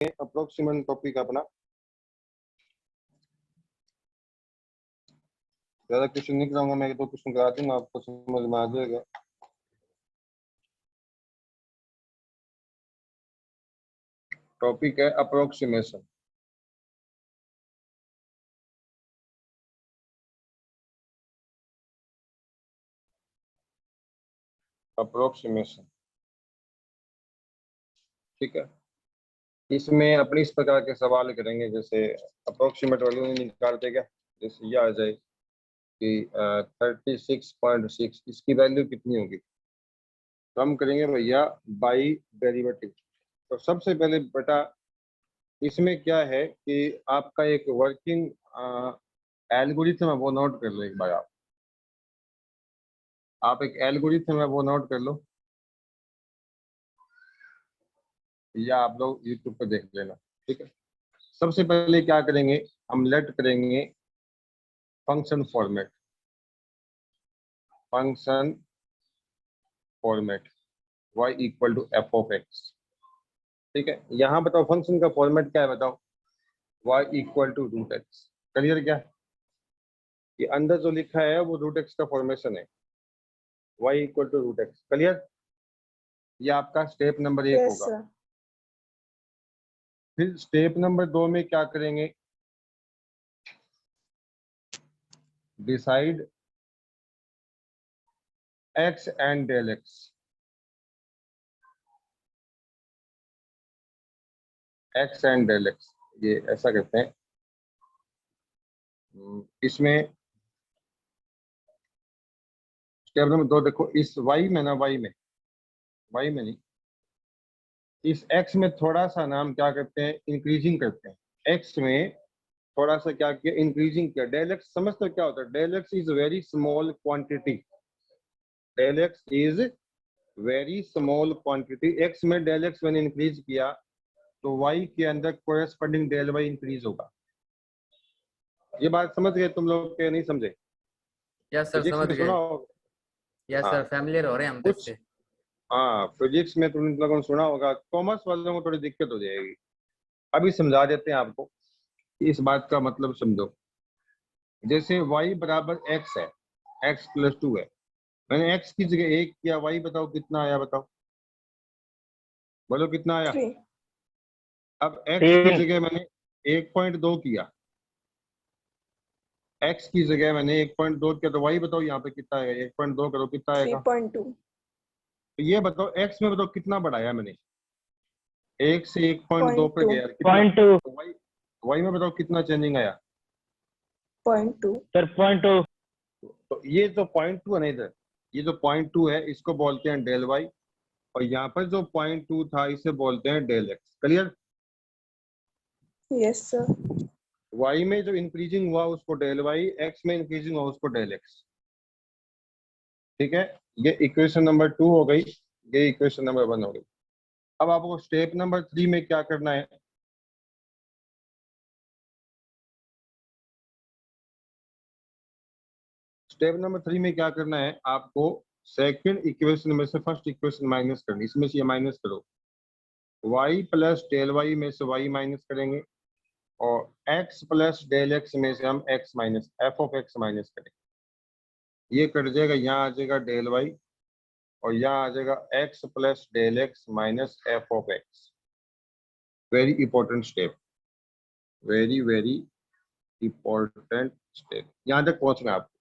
Approximate topic अपना। ज्यादा question नहीं कराऊंगा मैं, तो क्वेश्चन करा दूंगा, आपको समझ में आ जाएगा। टॉपिक है अप्रोक्सीमेशन। अप्रोक्सीमेशन, ठीक है। इसमें अपनी इस प्रकार के सवाल करेंगे, जैसे अप्रोक्सीमेट वैल्यू नहीं निकालते क्या, जैसे ये आ जाए कि 36.6 इसकी वैल्यू कितनी होगी, तो हम करेंगे भैया बाई डेरिवेटिव। तो सबसे पहले बेटा इसमें क्या है कि आपका एक वर्किंग एल्गोरिथम है, वो नोट कर लो एक बार। आप एक एल्गोरिथम है वो नोट कर लो, या आप लोग यूट्यूब पे देख लेना, ठीक है। सबसे पहले क्या करेंगे, हम लेट करेंगे function format. Function format y equal to F of X, ठीक है। यहाँ बताओ फंक्शन का फॉर्मेट क्या है, बताओ। y equal to root X. Clear क्या, ये अंदर जो लिखा है वो रूट एक्स का फॉर्मेशन है, y equal to root X. Clear, ये आपका स्टेप नंबर 1 yes, होगा। sir. फिर स्टेप नंबर 2 में क्या करेंगे, decide x and del x। x and del x, ये ऐसा करते हैं। इसमें स्टेप नंबर 2 देखो, इस y में ना, y में नहीं, इस x में थोड़ा सा नाम क्या करते हैं, इंक्रीजिंग करते हैं। x में थोड़ा सा क्या किया, इंक्रीजिंग किया। डेल एक्स समझते हो क्या होता है, del x is very small quantity. Del x is very small quantity. X में डेल एक्स मैंने इंक्रीज किया तो वाई के अंदर कोरेस्पोंडिंग डेल वाई इंक्रीज होगा। ये बात समझ गए तुम लोग के नहीं समझे? यस सर, फिजिक्स समझ में गए। सुना होगा। यस हाँ, सर, फैमिलियर हो रहे हैं हम तो कुछ इससे। हाँ, फिजिक्स में तुम लोगों ने सुना होगा। कॉमर्स वालों को थोड़ी दिक्कत हो जाएगी, अभी समझा देते हैं आपको। इस बात का मतलब समझो, जैसे y बराबर x है, x प्लस 2 है, मैंने x की जगह 1 किया, y बताओ कितना आया, बताओ, बोलो कितना आया। 3. अब x की जगह मैंने 1.2 किया, x की जगह मैंने 1.2 किया, तो y बताओ यहाँ पे कितना आएगा, 1.2 करो कितना आएगा। 3.2. तो ये बताओ x में बताओ कितना बढ़ाया मैंने, 1 से 1.2 पे 0.2. गया, कितना। 0.2 तो y में बताओ कितना चेंजिंग आया। 0.2. सर 0.2 तो ये जो 0.2 है ना इधर, ये जो 0.2 है इसको बोलते हैं डेल y, और यहाँ पर जो 0.2 था इसे बोलते हैं del x। Clear, Yes, sir. y में जो इंक्रीजिंग हुआ उसको डेल y, x में इंक्रीजिंग हुआ उसको डेल x, ठीक है। ये इक्वेशन नंबर 2 हो गई, ये इक्वेशन नंबर 1 हो गई। अब आपको स्टेप नंबर 3 में क्या करना है, स्टेप नंबर 3 में क्या करना है आपको, सेकंड इक्वेशन में से फर्स्ट इक्वेशन माइनस करनी, इसमें से ये माइनस करो, y प्लस डेल y में से y माइनस करेंगे, और x प्लस डेल x में से हम x minus f of x minus करेंगे। ये कट जाएगा, यहाँ आ जाएगा डेल y, और यहाँ आ जाएगा x plus del x minus f of x। Very important step, very very important step, यहाँ तक पहुंचना है आपको,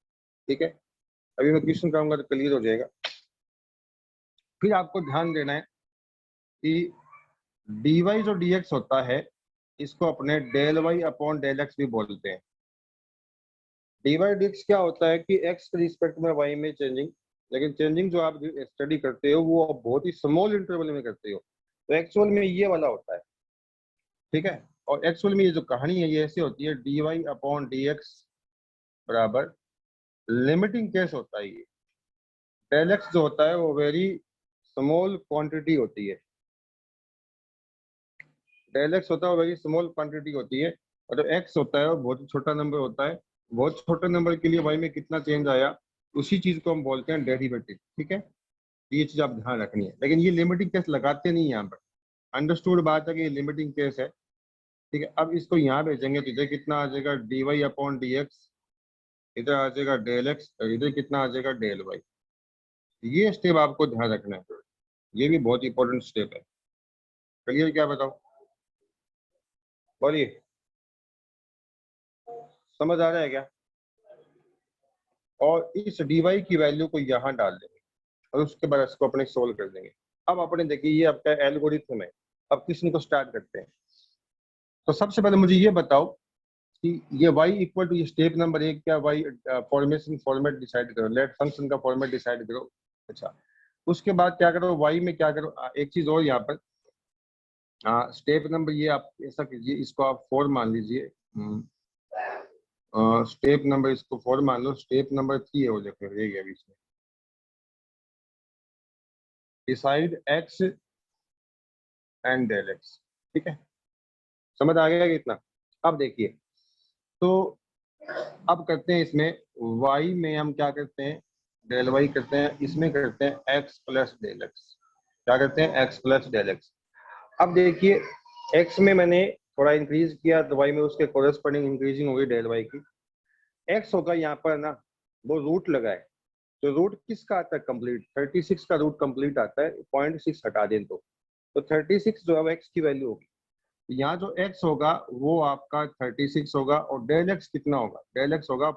ठीक है। अभी मैं क्वेश्चन कराऊंगा तो क्लियर हो जाएगा। फिर आपको ध्यान देना है कि dy जो dx होता है इसको अपने del y upon del x भी बोलते हैं। dy dx क्या होता है कि x के रिस्पेक्ट में y में चेंजिंग, लेकिन चेंजिंग जो आप स्टडी करते हो वो बहुत ही स्मॉल इंटरवल में करते हो, तो एक्चुअल में ये वाला होता है, ठीक है। और एक्चुअल में ये जो कहानी है ये ऐसी होती है, dy अपॉन dx बराबर लिमिटिंग केस होता है। ये डेल x जो होता है वो वेरी स्मॉल क्वांटिटी होती है, डेल एक्स होता है वो वेरी स्मॉल क्वांटिटी होती है, और जो एक्स होता है वो बहुत छोटा नंबर होता है। बहुत छोटे नंबर के लिए वाई में कितना चेंज आया उसी चीज को हम बोलते हैं डेरिवेटिव, ठीक है। ये चीज आप ध्यान रखनी है, लेकिन ये लिमिटिंग केस लगाते नहीं है यहाँ पर, अंडरस्टूड बात है कि ये लिमिटिंग केस है, ठीक है। अब इसको यहाँ भेजेंगे तो इधर कितना आ जाएगा dy अपॉन dx, इधर आ जाएगा डेल एक्स, और इधर कितना आ जाएगा डेल वाई। ये स्टेप आपको ध्यान रखना है, ये भी बहुत इंपॉर्टेंट स्टेप है। क्लियर? क्या बताओ, बोलिए, समझ आ रहा है क्या? और इस dy की वैल्यू को यहाँ डाल देंगे और उसके बाद इसको अपने सोल्व कर देंगे। अब अपने देखिए ये आपका एल्गोरिथम है। अब किसी को स्टार्ट करते हैं। तो सबसे पहले मुझे ये बताओ कि ये y इक्वल टू, ये स्टेप नंबर 1 क्या, y फॉर्मेशन फॉर्मेट डिसाइड करो, लेट फंक्शन का फॉर्मेट डिसाइड करो। अच्छा, उसके बाद क्या करो, y में क्या करो, एक चीज और यहाँ पर, स्टेप नंबर ये आप ऐसा कीजिए, इसको आप 4 मान लीजिए। स्टेप नंबर इसको 4 मान लो, स्टेप नंबर 3 है वो, देखो ये गया बीच में, decide x and del x। ठीक है, समझ आ गया कितना? अब देखिए, तो अब करते हैं इसमें y में हम क्या करते हैं, डेल y करते हैं, इसमें करते हैं x प्लस डेल x। क्या करते हैं, x प्लस डेल x। अब देखिए x में मैंने थोड़ा इंक्रीज किया तो y में उसके कोरेस्पॉन्डिंग इंक्रीजिंग हो गई डेल y की। x होगा यहाँ पर ना, वो रूट लगा है, तो रूट किसका आता है कंप्लीट, 36 का रूट कंप्लीट आता है, 0.6 हटा दें तो 36 जो है x की वैल्यू होगी। यहाँ जो x होगा वो आपका 36 होगा, और डेल x कितना होगा, डेल x होगा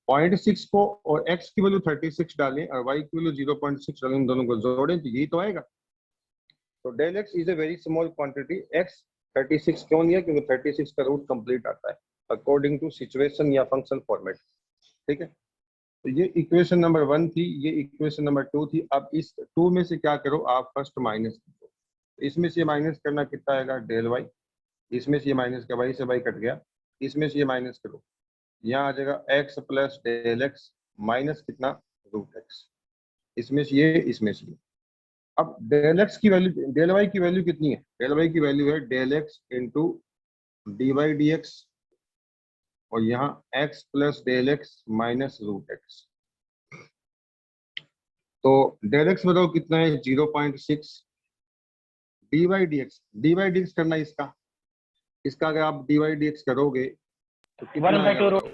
0.6 को, और x की वैल्यू 36 डालें और y की वैल्यू 0.6 डालें, इन दोनों को जोड़ें तो यही तो आएगा। तो del x is a very small quantity, x 36 क्यों नहीं है, क्योंकि 36 का रूट कंप्लीट आता है अकॉर्डिंग टू सिचुएशन या फंक्शन फॉर्मेट। ठीक है, तो ये इक्वेशन नंबर 1 थी, ये इक्वेशन नंबर 2 थी। अब इस 2 में से क्या करो, आप फर्स्ट माइनस करो। इसमें से माइनस करना कितना आएगा, डेल वाई, इसमें से ये माइनस का वाई से वाई कट गया, इसमें से ये माइनस करो, यहाँ आ जाएगा x plus del x minus कितना, रूट एक्स, इसमें से ये, इसमें से ये। अब डेल एक्स की वैल्यू, डेल वाई की वैल्यू कितनी है, डेल वाई की वैल्यू है del x into d y d x, और यहाँ x plus del x minus root x. तो डेल एक्स बताओ कितना है, 0.6, d y d x, d y d x करना है इसका, इसका अगर आप डी वाई डी एक्स करोगे तो कितना आएगा बताओ,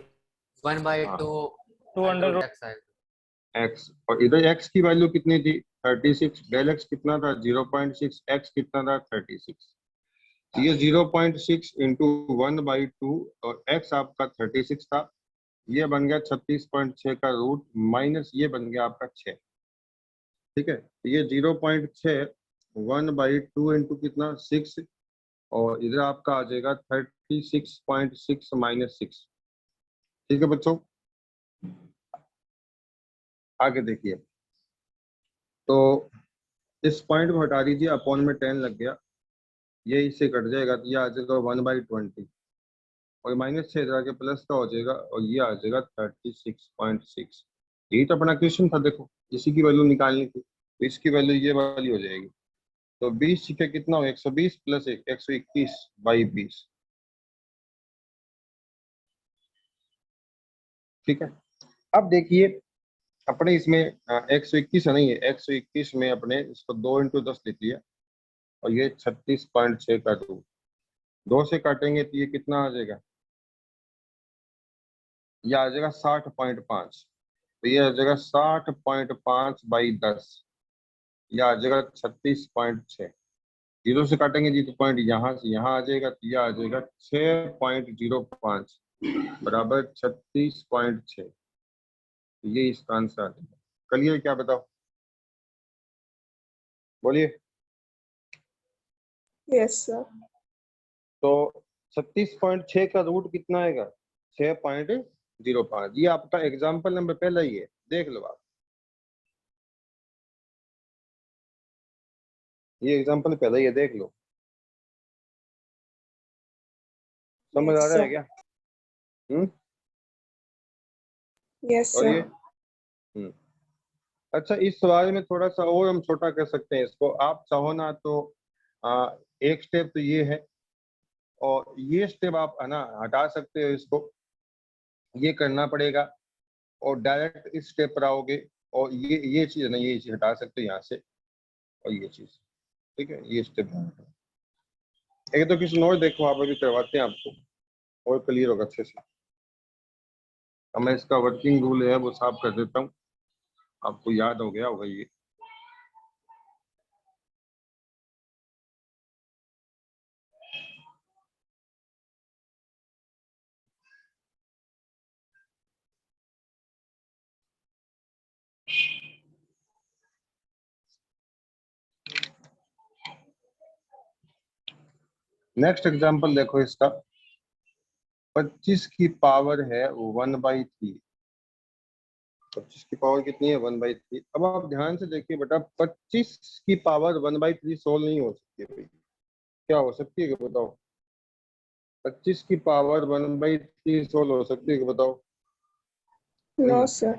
1/2 2 अंडर रूट x आएगा। x, और इधर x की वैल्यू कितनी थी, 36, डेल x कितना था 0.6, x कितना था 36, ये 0.6 इंटू 1/2, और x आपका 36 था, ये बन गया 36.6 का रूट, माइनस ये बन गया आपका 6। ठीक है, तो ये 0.6 1/2 इंटू कितना 6, और इधर आपका आ जाएगा 36.6 माइनस 6। ठीक है बच्चों, आगे देखिए, तो इस पॉइंट को हटा दीजिए, अपॉन में 10 लग गया, ये इससे कट जाएगा तो ये आ जाएगा 1/20, और माइनस 6 इधर आके प्लस का हो जाएगा, और ये आ जाएगा 36.6। यही तो अपना क्वेश्चन था, देखो इसी की वैल्यू निकालनी थी, तो इसकी वैल्यू ये वाली हो जाएगी। तो 20 छिके कितना हो, 120 प्लस 1, 121/20। ठीक है, अब देखिए अपने इसमें 121 नहीं है, 121 में अपने इसको 2 इंटू 10 लिख लिया, और ये 36.6 का रूट, 2 से काटेंगे तो ये कितना आ जाएगा, ये आ जाएगा 60.5, तो ये आ जाएगा 60.5/10, ये आ जाएगा 36.6। 0 से काटेंगे जी तो पॉइंट यहाँ से यहाँ आ जाएगा, तो यह आ जाएगा 6.05 बराबर 36.6। ये इसका आंसर आ जाएगा। क्लियर? क्या बताओ, बोलिए। Yes, sir. तो 36.6 का रूट कितना आएगा, 6.05। ये आपका एग्जाम्पल नंबर पहला ही है, देख लो आप, ये एग्जाम्पल पहला ही है, देख लो। समझ आ Yes, रहा है sir. क्या? Yes, और ये sir. अच्छा, इस सवाल में थोड़ा सा और हम छोटा कर सकते हैं इसको, आप चाहो ना तो एक स्टेप तो ये है, और ये स्टेप आप है ना हटा सकते हो इसको, ये करना पड़ेगा, और डायरेक्ट इस स्टेप पर आओगे, और ये चीज है ना, ये चीज हटा सकते हो यहाँ से, और ये चीज ठीक है, ये स्टेप एक तो किसी और देखो, आप अभी करवाते हैं आपको और क्लियर होगा अच्छे से। अब मैं इसका वर्किंग रूल है वो साफ कर देता हूँ, आपको याद हो गया होगा ये। नेक्स्ट एग्जांपल देखो इसका, 25 की पावर है 1/3। 25 की पावर कितनी है? 1/3। अब आप ध्यान से देखिए बेटा, 25 की पावर 1/3 सोल्व नहीं हो सकती है भाई। क्या हो सकती है कि बताओ? 25 की पावर 1/3 सोल्व हो सकती है कि बताओ? No, नहीं sir.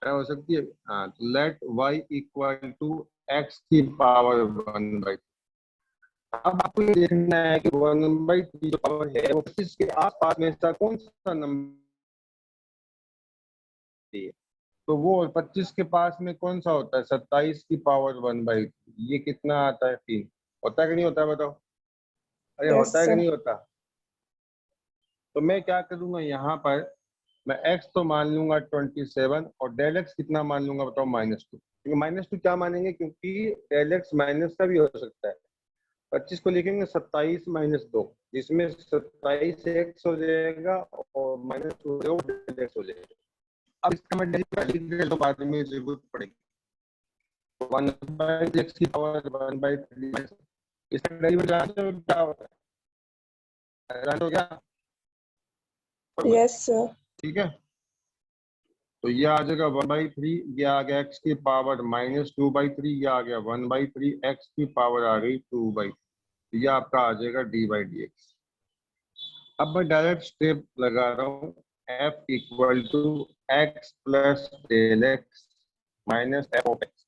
क्या हो सकती है? हाँ, तो let y equal to x की पावर 1/3। अब आपको ये देखना है कि 1/3 जो पावर है वो 25 के आसपास में से कौन सा नंबर है। तो वो 25 के पास में कौन सा होता है? 27 की पावर 1/3। ये कितना आता है? 3। होता है कि नहीं होता है बताओ? अरे Yes, होता है कि sir. नहीं होता? तो मैं क्या करूंगा यहाँ पर, मैं x तो मान लूंगा 27 और डेल x कितना मान लूंगा बताओ? -2। क्योंकि -2 क्या मानेंगे? क्योंकि डेल x माइनस का भी हो सकता है। 25 को लिखेंगे 27 - 2, जिसमें 27 x हो जाएगा और -2 डेल x हो जाएगा। अब इसका मैं डेरिवेटिव बाद में जरूरत पड़ेगी। 1/x की पावर 1/3, इसका डेरिवेटिव क्या होता है? जानते हो क्या? Yes, sir. ठीक है, तो ये आ जाएगा 1/3, ये आ गया x की पावर -2/3, ये आ गया 1/3, x की पावर आ गई 2/3, ये आपका आ जाएगा d/dx। अब मैं डायरेक्ट स्टेप लगा रहा हूँ, f equal to x plus del x minus f of x.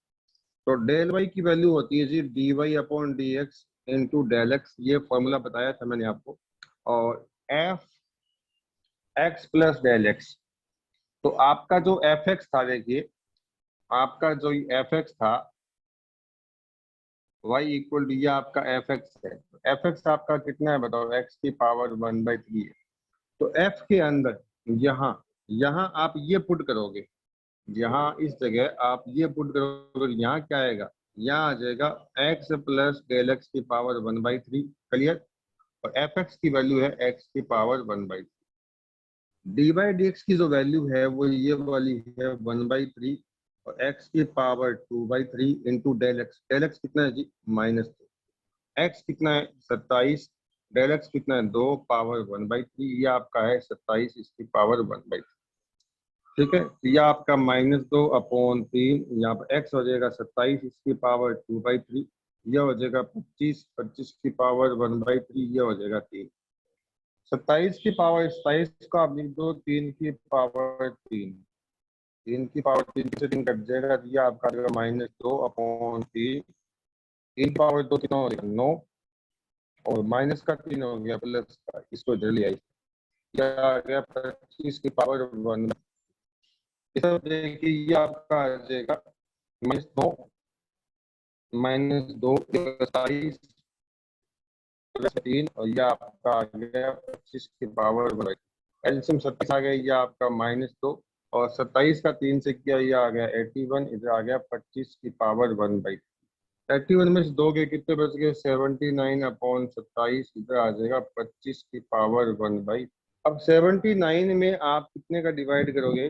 तो डेल वाई की वैल्यू होती है जी dy/dx इंटू डेल एक्स, ये फॉर्मूला बताया था मैंने आपको। और f x plus del x, तो आपका जो एफ एक्स था, देखिए आपका जो एफ एक्स था y इक्वल टू, ये आपका एफ एक्स है। एफ एक्स आपका कितना है बताओ? x की पावर 1/3 है। तो f के अंदर यहाँ यहाँ आप ये पुट करोगे, यहाँ इस जगह आप ये पुट करोगे, यहाँ क्या आएगा? यहाँ आ जाएगा x प्लस डेल एक्स की पावर 1/3। क्लियर? और एफ एक्स की वैल्यू है x की पावर 1/3। d/dx की जो वैल्यू है वो ये वाली है 1/3 और x की power 2/3 into del x. Del x कितना है जी? -2। एक्स कितना है? 27। डेल एक्स कितना है? 2 पावर 1/3, ये आपका है 27 इसकी पावर 1/3। ठीक है, तो ये आपका -2/3, यहाँ पर एक्स हो जाएगा 27 इसकी पावर 2/3, ये हो जाएगा 25, 25 की पावर 1/3, ये हो जाएगा 3। 27 की पावर 27 को आप लिख दो 3 की पावर 3, 3 की पावर 3 से 3 कट जाएगा, तो ये आपका आ जाएगा -2/3। 3 पावर 2 कितना हो गया? 9, और माइनस का 3 हो गया प्लस का, इसको जल्दी आई, यह आ गया 25 की पावर 1। देखिए ये आपका आ जाएगा -2 27 प्लस 3, और यह आपका आ गया 25 की पावर 1। एलसीएम 27 आ गया, यह आपका -2 और 27 का 3 से किया, यह आ गया 81, इधर आ गया 25 की पावर 1/3। 81 में से 2 के कितने बच गए? 79/27, इधर आ जाएगा 25 की पावर 1/। अब 79 में आप कितने का डिवाइड करोगे?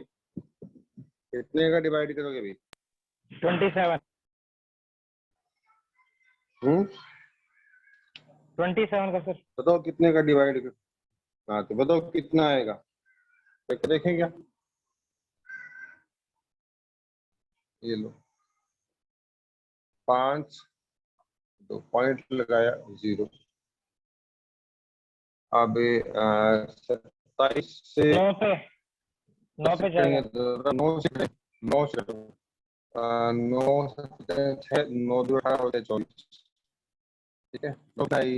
कितने का डिवाइड करोगे भाई? 27 27 का सर। बताओ कितने का डिवाइड कर। हाँ तो बताओ कितना आएगा, तो देखें क्या? ये लो 5, 2 पॉइंट लगाया 0। अब 27 से 9 पे 9 पे जाएगा। 9 से 9 से 9 से 6, 9 2 18 होते 24। ठीक है, तो भाई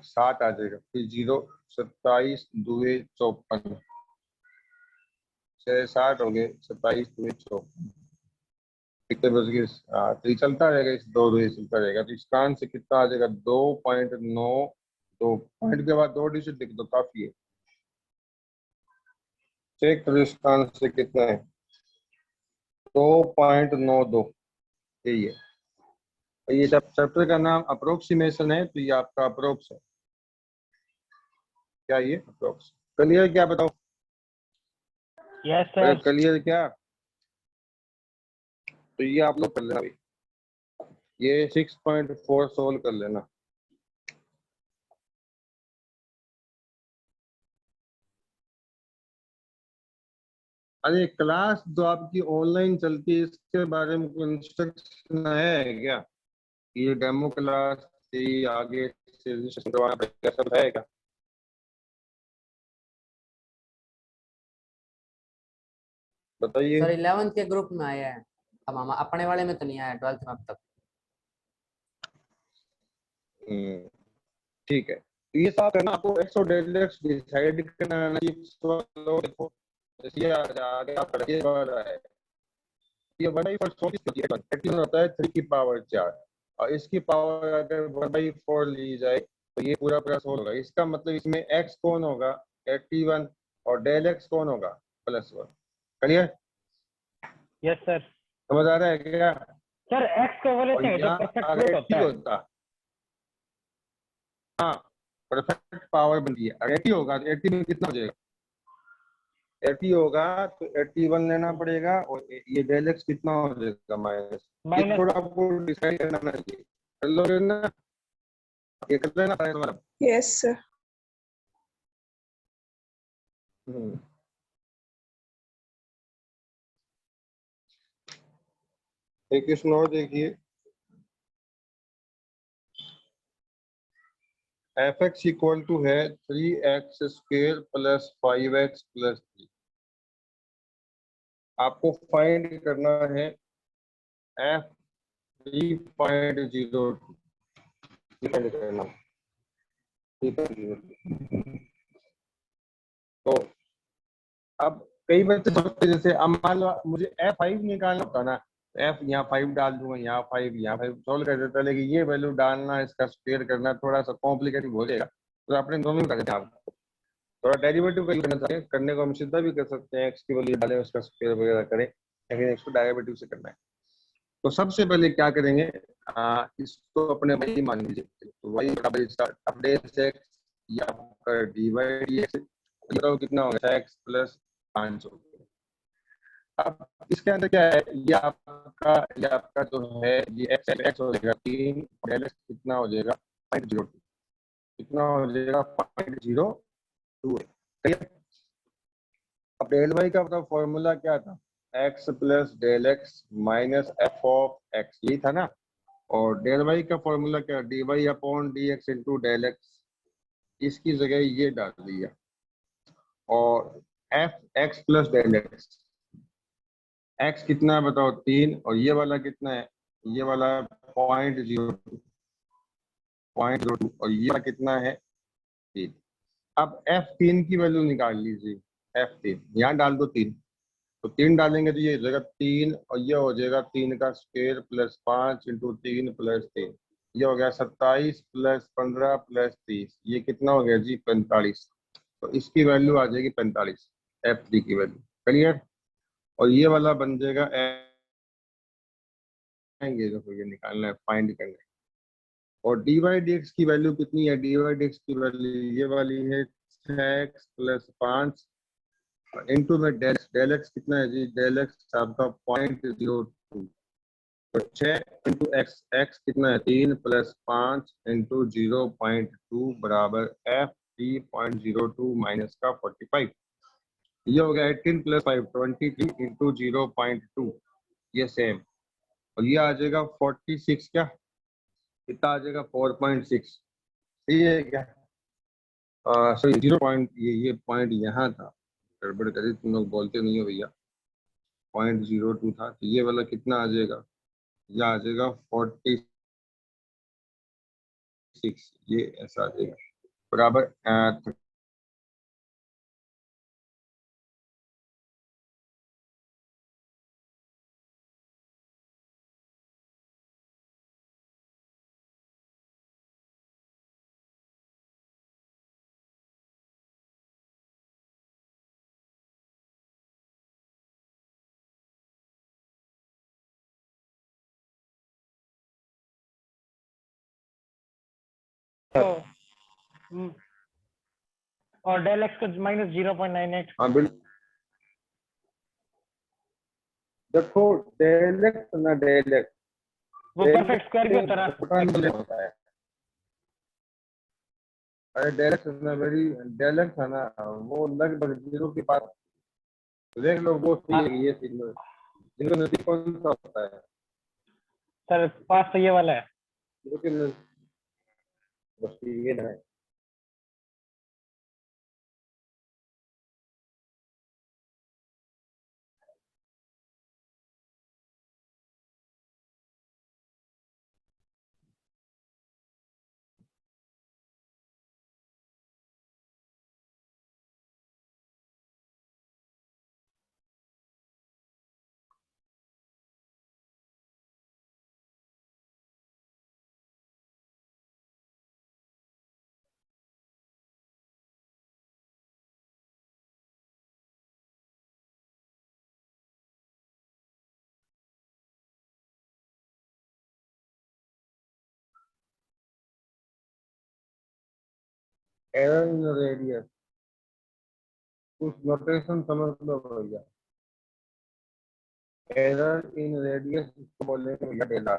7 आ जाएगा, फिर 0, 27 2 54, 6 60 हो गए, 27 2 54। कितने बज गए? 3 चलता रहेगा, इस 2 2 चलता रहेगा, तो इसका आंसर कितना आ जाएगा? 2.9। तो पॉइंट के बाद 2 डिजिट लिख दो, काफी है। चेक करो इसका आंसर कितना है। 2.92, यही है। तो ये जब चैप्टर का नाम अप्रोक्सीमेशन है, तो ये आपका अप्रोक्स है। क्या ये अप्रोक्स क्लियर? क्या बताओ? यस अरे सर। क्लियर क्या? तो ये आप लोग कर लेना अभी, ये 6.4 सोल्व कर लेना। अरे क्लास जो आपकी ऑनलाइन चलती है, इसके बारे में कोई इंस्ट्रक्शन है क्या? ये डेमो क्लास थी, आगे से रजिस्ट्रेशन करवाना पड़ेगा, सब है क्या? बताइए। सर 11th के ग्रुप में आया है, अब हम अपने वाले में तो नहीं आया, 12th में अब तक। हम्म, ठीक है। तो ये साफ है ना, आपको एक्स और डेल एक्स डिसाइड करना है ना, ये चलो देखो, जैसे ये आगे आप पढ़िए वाला है, ये 1/4 होता है 3 की पावर 4, और इसकी पावर अगर 1/4 ली जाए तो ये पूरा प्लस होगा। इसका मतलब इसमें एक्स कौन होगा? 81, और डेल एक्स कौन होगा? +1। क्लियर? Yes sir. समझ आ रहा है क्या? सर एक्स का वो और लेते हैं जो यहाँ परफेक्ट अगर फ्रूट होता 80 है। होता, हाँ, परफेक्ट पावर बनती है। अगर 80 होगा तो 80 में कितना हो जाएगा? 80 होगा तो 81 लेना पड़ेगा, और ये डेल एक्स कितना हो जाएगा? माइनस। ये माइनस। थोड़ा आपको डिसाइड करना चाहिए, कर लोगे ना? ये कर लेना पड़ेगा। Yes, sir. हम्म, एक क्वेश्चन और देखिए। एफ एक्स इक्वल टू है 3x² + 5x + 3। आपको फाइंड करना है एफ 3.02, फाइंड करना। 3.02। तो अब कई बच्चे सोचते हैं, जैसे अब मान लो मुझे F5 निकालना होता ना, एफ यहाँ 5 डाल दूंगा, यहाँ 5, यहाँ 5 सोल्व कर देता, लेकिन ये वैल्यू डालना, इसका स्क्वायर करना थोड़ा सा कॉम्प्लिकेटेड हो जाएगा, तो आपने दोनों में कर देते हैं। आप थोड़ा डेरिवेटिव का यूज करना चाहते हैं, करने को हम सीधा भी कर सकते हैं, एक्स की वैल्यू डालें, उसका स्क्वायर वगैरह करें, लेकिन इसको डेरिवेटिव से करना है। तो सबसे पहले क्या करेंगे, इसको अपने वही मान लीजिए, तो वही बराबर इसका अपने एक्स या आपका डीवाई डी एक्स, बताओ कितना होगा? एक्स + 5 हो गया। अब इसके अंदर क्या है, ये आपका जो है, ये एक्स एक्स हो जाएगा 3, डेल एक्स कितना हो जाएगा? 0.02, कितना हो जाएगा? 0.02। अब डेल वाई का मतलब फॉर्मूला क्या था? X plus del x minus f of x, यही था ना। और डेल वाई का फॉर्मूला क्या? D y upon d x into del x, इसकी जगह ये डाल दिया। और f x plus del x, x कितना है बताओ? 3, और ये वाला कितना है? ये वाला 0.02, और ये वाला कितना है? 3। अब F3 की वैल्यू निकाल लीजिए। F3 यहाँ डाल दो 3, तो 3 डालेंगे तो ये हो जाएगा 3, और ये हो जाएगा 3 का स्क्वायर + 5 × 3 + 3, ये हो गया 27 + 15 + 30, ये कितना हो गया जी? 45। तो इसकी वैल्यू आ जाएगी 45, F3 की वैल्यू। क्लियर? और ये वाला बन जाएगा ये देखो, ये निकालना है, फाइंड करना है। और डी वाई डी एक्स की वैल्यू कितनी है? डी वाई डी एक्स की वैल्यू ये वाली है 6x + 5 इंटू में डेल एक्स कितना है जी? डेल एक्स आपका 0.02, तो 6 इंटू एक्स, एक्स कितना है? 3 + 5 इंटू 0.2 बराबर F3.02 माइनस का 45। ये हो गया 18 + 5 23 इंटू 0.2, ये सेम। और ये आ जाएगा 46, क्या कितना आ जाएगा? 4.6। सही है क्या? सॉरी 0 पॉइंट, ये पॉइंट यहाँ था, गड़बड़ करी, तुम लोग बोलते नहीं हो भैया। 0.02 था, तो ये वाला कितना आ जाएगा? ये आ जाएगा 46, ये ऐसा आ जाएगा बराबर हम्म, और डेल एक्स को माइनस 0.98। हाँ बिल्कुल, देखो डेल एक्स ना डेल एक्स, वो परफेक्ट स्क्वायर भी होता है ना। होता है। अरे डेल एक्स ना वेरी, डेल एक्स है ना वो लगभग जीरो के पास, देख लो वो सही है, ये सीख लो। जिनको नजदीक कौन सा होता है, सर पास तो ये वाला है। लेकिन बस ये है। एरर इन रेडियस, कुछ नोटेशन समझ लो भैया। एरर इन रेडियस इसको बोलेंगे भैया डेला।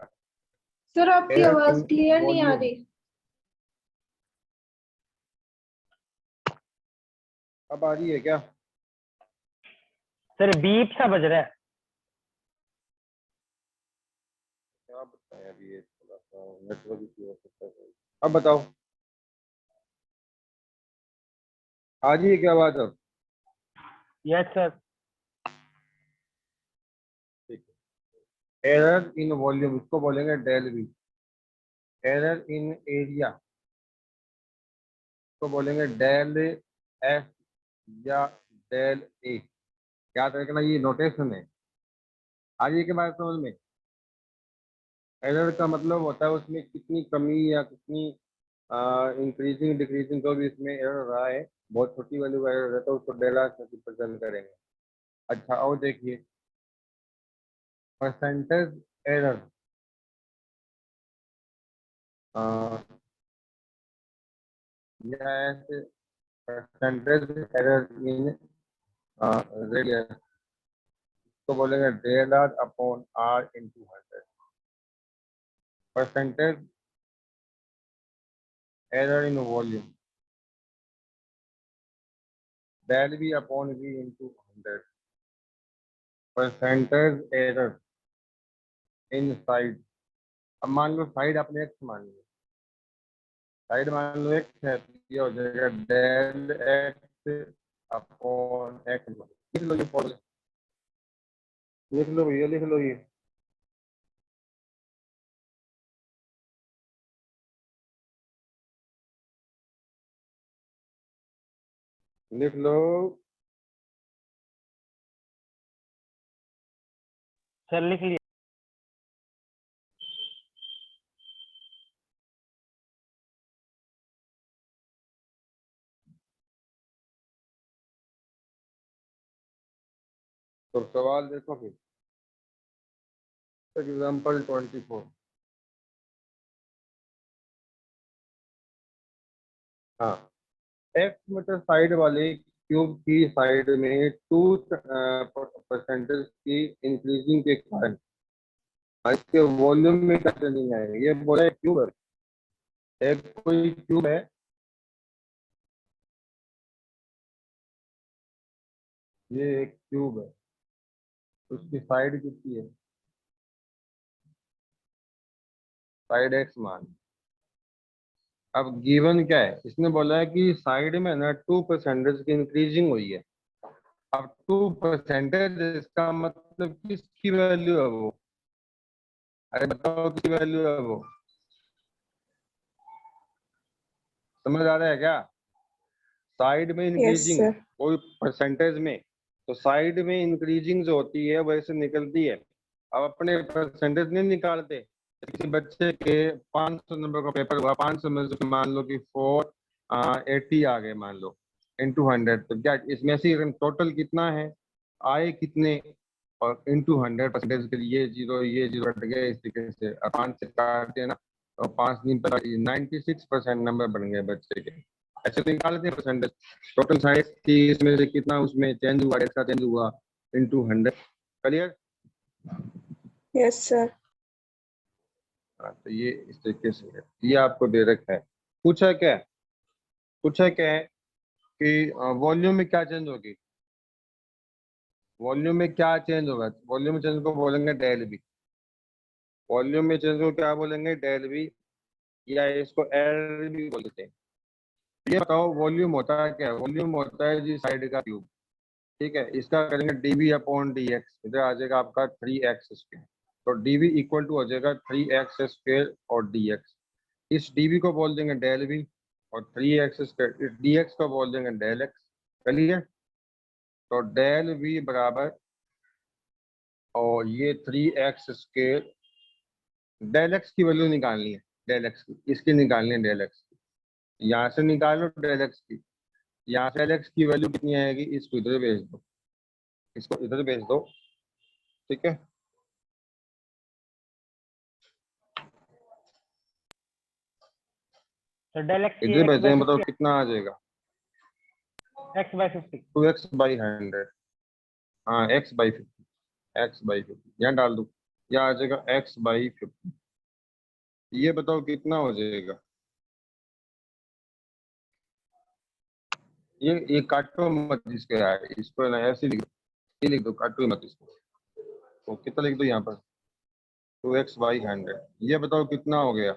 सर आपकी एरर आवाज इन क्लियर नहीं आ वॉल्यूम, रही। अब आ रही है क्या? सर बीप सा बज रहा है। क्या बताएं, अभी ये थोड़ा सा नेटवर्क इशू हो सकता है। अब बताओ, आ रही है क्या बात अब? Yes sir. ठीक है। एरर इन वॉल्यूम इसको बोलेंगे del v. Error in area इसको बोलेंगे डेल एफ या डेल ए। याद रखना ये नोटेशन है। आ रही है क्या बात समझ में? एरर का मतलब होता है उसमें कितनी कमी या कितनी इंक्रीजिंग डिक्रीजिंग, जो भी इसमें एरर रहा है, बहुत छोटी वैल्यू का एरर रहता है उसको डेला से रिप्रेजेंट करेंगे। अच्छा और देखिए, परसेंटेज एरर, या ऐसे परसेंटेज एरर इन रेडियस तो बोलेंगे del r upon r into 100। Percentage error in volume del v upon v into 100। Percentage error in side, अब मान लो साइड आपने एक्स मान लिया, साइड मान लो एक्स है तो ये हो जाएगा डेल एक्स अपॉन एक्स। लिख लो ये फॉर्मूला, लिख लो भैया, लिख लो ये। लिख लो, सर लिख लिया। तो सवाल देखो फिर। एग्जाम्पल 24। हाँ, एक्स मीटर साइड वाले क्यूब की साइड में 2% की इंक्रीजिंग के कारण इसके वॉल्यूम में क्या चेंजिंग आएगा। ये बोला है क्यूब है, एक कोई क्यूब है, ये एक क्यूब है, उसकी साइड कितनी है, साइड एक्स मान। अब गिवन क्या है, इसने बोला है कि साइड में ना 2% की इंक्रीजिंग हुई है। अब 2% इसका मतलब किसकी वैल्यू है वो? अरे बताओ किसकी वैल्यू है वो, समझ आ रहा है क्या? साइड में यस इंक्रीजिंग सर। कोई परसेंटेज में, तो साइड में इंक्रीजिंग जो होती है वैसे निकलती है। अब अपने परसेंटेज नहीं निकालते, किसी बच्चे के 500 नंबर का पेपर हुआ, 500 में से मान लो कि 480 आ गए मान लो इंटू 100, तो क्या इसमें से टोटल कितना है, आए कितने, और इंटू 100 परसेंटेज के लिए ये जीरो कट गया, इस तरीके से 5 से काटते हैं ना, और 5 दिन पर 96% नंबर बन गए बच्चे के। ऐसे तो निकाल देते परसेंटेज। टोटल साइंस की इसमें से कितना उसमें चेंज हुआ, डेल्टा चेंज हुआ इनटू 100। क्लियर? Yes sir. हाँ, तो ये इस तरीके से है। ये आपको दे रखा है। पूछा क्या है? पूछा क्या है कि वॉल्यूम में क्या चेंज होगी, वॉल्यूम में क्या चेंज होगा। वॉल्यूम में चेंज को बोलेंगे डेल वी। वॉल्यूम में चेंज को क्या बोलेंगे, डेल वी, या इसको एल भी बोलते हैं। ये बताओ वॉल्यूम होता है क्या? वॉल्यूम होता है जी साइड का क्यूब। ठीक है, इसका करेंगे डीवी अपॉन डी एक्स। इधर आ जाएगा आपका 3x स्क्वायर। तो डीवी इक्वल टू हो जाएगा 3x स्क्वायर और dx। इस डीवी को बोल देंगे डेल वी, और 3x स्क्वायर इस dx को बोल देंगे डेल एक्स। क्लियर? तो डेल वी बराबर, और ये 3x स्क्वायर, डेल एक्स की वैल्यू निकालनी है, डेल एक्स की, इसकी निकालनी है डेल एक्स की। यहाँ से निकालो डेल एक्स की। यहाँ से डेल एक्स की वैल्यू कितनी आएगी, इसको इधर भेज दो, इसको इधर भेज दो। ठीक है, तो डेल एक्स की इधर x भेजे बाय हैं, बताओ 50 कितना आ जाएगा। x by 50। 2x/100। हाँ, x/50, x/50 यहाँ डाल दो, यहाँ आ जाएगा x/50। ये बताओ कितना हो जाएगा। ये काटो मत इसके यार, इसको ना ऐसे लिख दो, ये लिख दो, काटो मत इसको। तो कितना लिख दो यहाँ पर, 2x/100। ये बताओ कितना हो गया,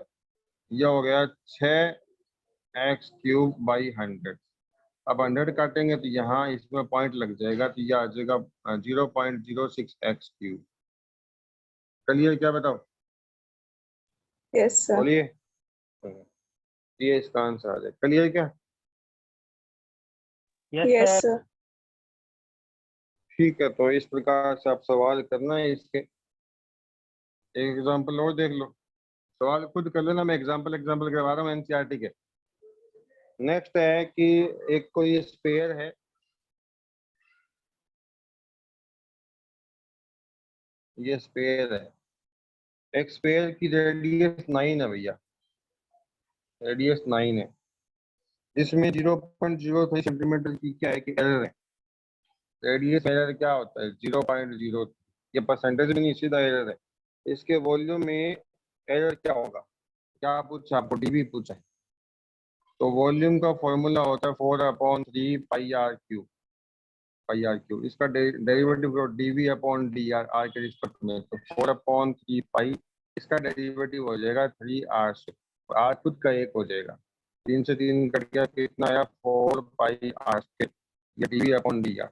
ये हो गया 6x³/100। अब 100 काटेंगे तो यहाँ इसमें पॉइंट लग जाएगा, तो ये आ जाएगा 0.06x³। क्लियर? क्या बताओ, यस सर। बोलिए। ये इसका आंसर आ जाए। क्लियर क्या? Yes yes sir. सर। ठीक है, तो इस प्रकार से आप सवाल करना है। इसके एक एग्जांपल और देख लो, सवाल खुद कर लेना, मैं एग्जांपल करवा रहा हूँ एनसीईआरटी के। नेक्स्ट है कि एक कोई स्फीयर है, ये स्फीयर है, एक स्फीयर की रेडियस 9 है भैया, रेडियस 9 है, जिसमें 0.03 सेंटीमीटर की क्या है कि एरर है। रेडियस एरर क्या होता है, 0.0। ये परसेंटेज भी नहीं, सीधा एरर है। इसके वॉल्यूम में एरर क्या होगा, क्या पूछा आपको, डीवी पूछा है। तो वॉल्यूम का फॉर्मूला होता है 4/3 πr³। इसका derivative d v upon d r, r के रिस्पेक्ट में, तो 4/3 इसका डेरिवेटिव हो जाएगा 3r से। आर खुद का 1 हो जाएगा, 3 से 3 कट गया, कितना आया 4πr²। ये डीवी अपॉन डी आर।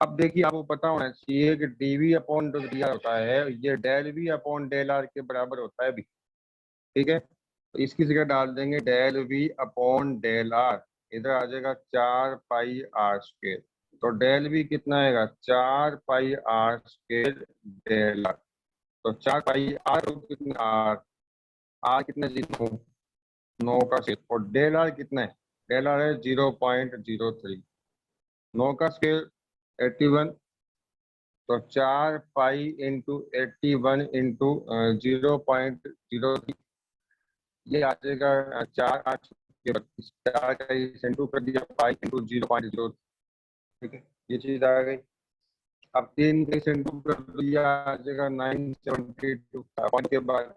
अब देखिए, आपको पता होना चाहिए कि डीवी अपॉन जो डी आर होता है, ये del v upon del r के बराबर होता है भी। ठीक है, तो इसकी जगह डाल देंगे del v upon del r. इधर आ जाएगा 4πr²। तो डेल वी कितना आएगा, 4πr² डेल आर। तो 4πr कितना, आर, आर कितना जी, 9 का स्क्वायर। और डेल आर कितना है, डेल आर है 0.03। 9 का स्क्वायर 81। तो 4 इंटू 81 इंटू 0.03, ये आ जाएगा 4×8=32। 4 का इंटू कर दिया, 5 इंटू 0.0। ठीक है, ये चीज आ गई। अब 3 का इंटू कर दिया, आ जाएगा 972 पॉइंट के बाद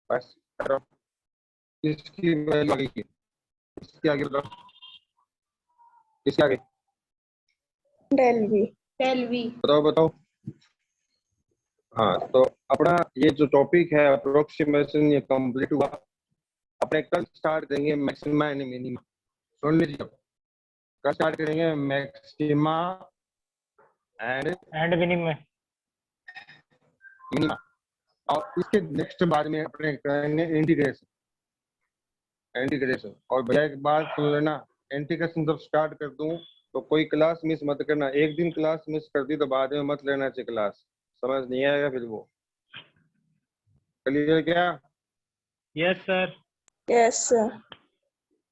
बस करो। इसकी वैल्यू आ गई, इसके आगे बताओ, इसके आगे डेल वी। बताओ बताओ। हाँ, तो अपना ये जो टॉपिक है अप्रोक्सीमेशन, ये कंप्लीट हुआ। अपने कल स्टार्ट करेंगे मैक्सिमा एंड मिनिमा। सुन लीजिए, कल स्टार्ट करेंगे मैक्सिमा एंड मिनिमम। मिनिमा, और इसके नेक्स्ट बाद में अपने करेंगे इंटीग्रेशन। और भैया एक बात सुन लेना, इंटीग्रेशन जब स्टार्ट कर दूं तो कोई क्लास मिस मत करना। एक दिन क्लास मिस कर दी तो बाद में मत लेना चाहिए क्लास, समझ नहीं आएगा फिर वो। क्लियर क्या? Yes sir. Yes sir.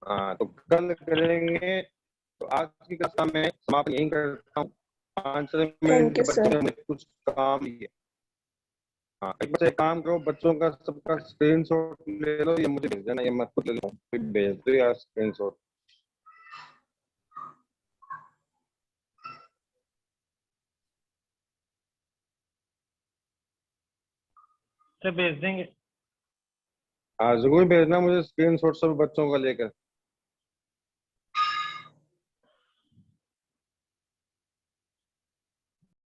हाँ, तो कल करेंगे। तो आज की क्लास का मैं समाप्त यहीं करता हूँ। 5 थैंक मिनट यू सर। बचे, कुछ काम ही है। हाँ, एक बच्चे एक काम करो, बच्चों का सबका स्क्रीनशॉट ले लो, ये मुझे भेज देना, ये मत खुद ले लो, फिर भेज दो यार स्क्रीनशॉट। सर भेज देंगे। हाँ जरूर भेजना मुझे स्क्रीनशॉट सब बच्चों का लेकर।